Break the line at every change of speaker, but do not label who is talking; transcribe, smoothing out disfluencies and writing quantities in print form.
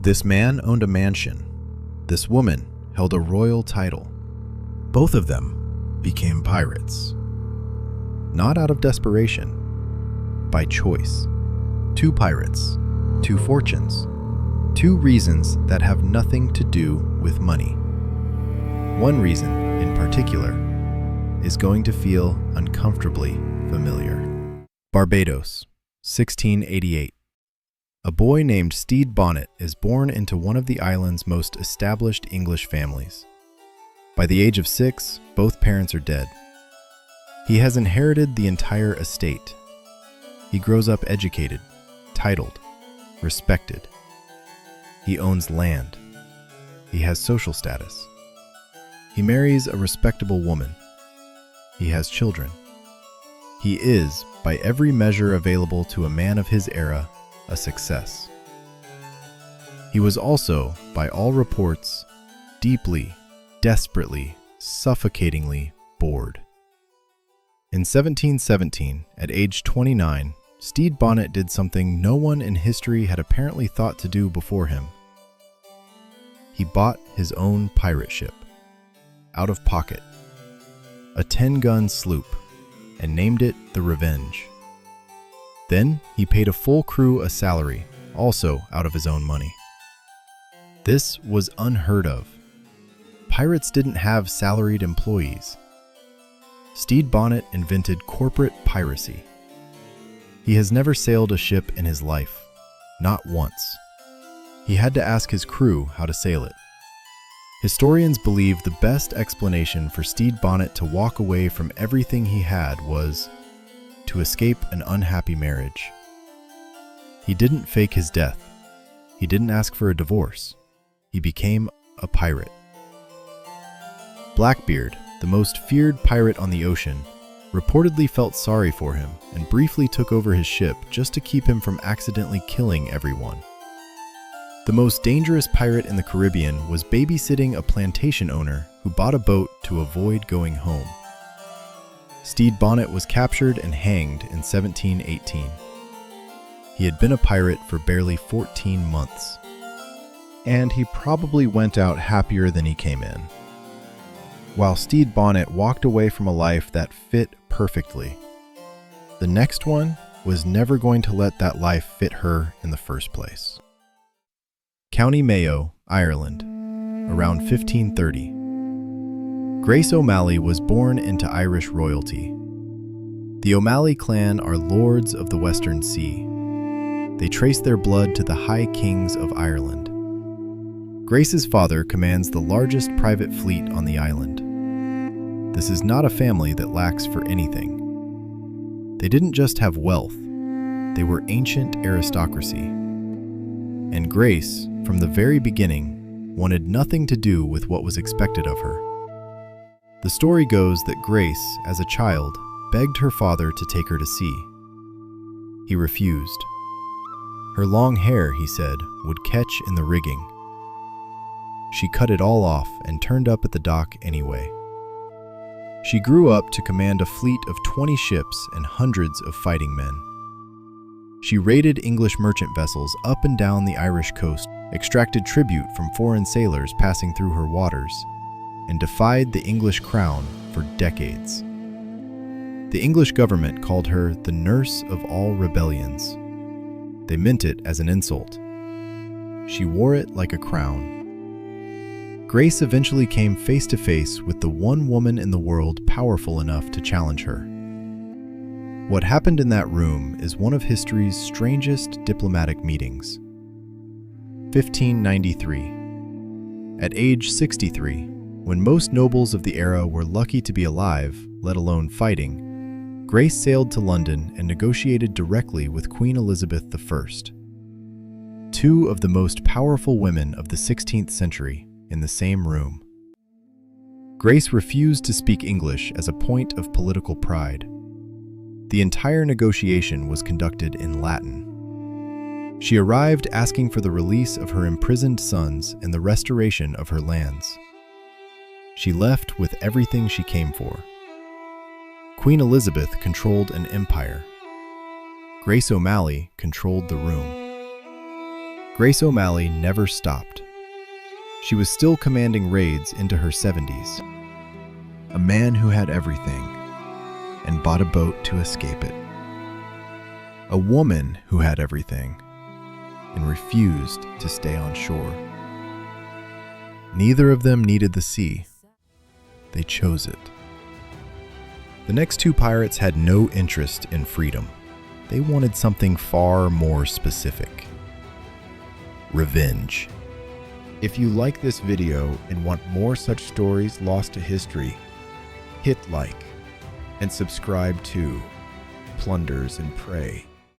This man owned a mansion. This woman held a royal title. Both of them became pirates. Not out of desperation, by choice. Two pirates, two fortunes, two reasons that have nothing to do with money. One reason, in particular, is going to feel uncomfortably familiar. Barbados, 1688. A boy named Stede Bonnet is born into one of the island's most established English families. By the age of 6, both parents are dead. He has inherited the entire estate. He grows up educated, titled, respected. He owns land. He has social status. He marries a respectable woman. He has children. He is, by every measure available to a man of his era, a success. He was also, by all reports, deeply, desperately, suffocatingly bored. In 1717, at age 29, Stede Bonnet did something no one in history had apparently thought to do before him. He bought his own pirate ship, out of pocket, a 10-gun sloop, and named it the Revenge. Then he paid a full crew a salary, also out of his own money. This was unheard of. Pirates didn't have salaried employees. Stede Bonnet invented corporate piracy. He has never sailed a ship in his life, not once. He had to ask his crew how to sail it. Historians believe the best explanation for Stede Bonnet to walk away from everything he had was to escape an unhappy marriage. He didn't fake his death. He didn't ask for a divorce. He became a pirate. Blackbeard, the most feared pirate on the ocean, reportedly felt sorry for him and briefly took over his ship just to keep him from accidentally killing everyone. The most dangerous pirate in the Caribbean was babysitting a plantation owner who bought a boat to avoid going home. Stede Bonnet was captured and hanged in 1718. He had been a pirate for barely 14 months. And he probably went out happier than he came in. While Stede Bonnet walked away from a life that fit perfectly, the next one was never going to let that life fit her in the first place. County Mayo, Ireland, around 1530. Grace O'Malley was born into Irish royalty. The O'Malley clan are lords of the Western Sea. They trace their blood to the High Kings of Ireland. Grace's father commands the largest private fleet on the island. This is not a family that lacks for anything. They didn't just have wealth, they were ancient aristocracy. And Grace, from the very beginning, wanted nothing to do with what was expected of her. The story goes that Grace, as a child, begged her father to take her to sea. He refused. Her long hair, he said, would catch in the rigging. She cut it all off and turned up at the dock anyway. She grew up to command a fleet of 20 ships and hundreds of fighting men. She raided English merchant vessels up and down the Irish coast, extracted tribute from foreign sailors passing through her waters, and defied the English crown for decades. The English government called her the nurse of all rebellions. They meant it as an insult. She wore it like a crown. Grace eventually came face to face with the one woman in the world powerful enough to challenge her. What happened in that room is one of history's strangest diplomatic meetings. 1593. At age 63, when most nobles of the era were lucky to be alive, let alone fighting, Grace sailed to London and negotiated directly with Queen Elizabeth I, two of the most powerful women of the 16th century, in the same room. Grace refused to speak English as a point of political pride. The entire negotiation was conducted in Latin. She arrived asking for the release of her imprisoned sons and the restoration of her lands. She left with everything she came for. Queen Elizabeth controlled an empire. Grace O'Malley controlled the room. Grace O'Malley never stopped. She was still commanding raids into her 70s. A man who had everything and bought a boat to escape it. A woman who had everything and refused to stay on shore. Neither of them needed the sea. They chose it. The next two pirates had no interest in freedom. They wanted something far more specific. Revenge. If you like this video and want more such stories lost to history, hit like and subscribe to Plunders and Prey.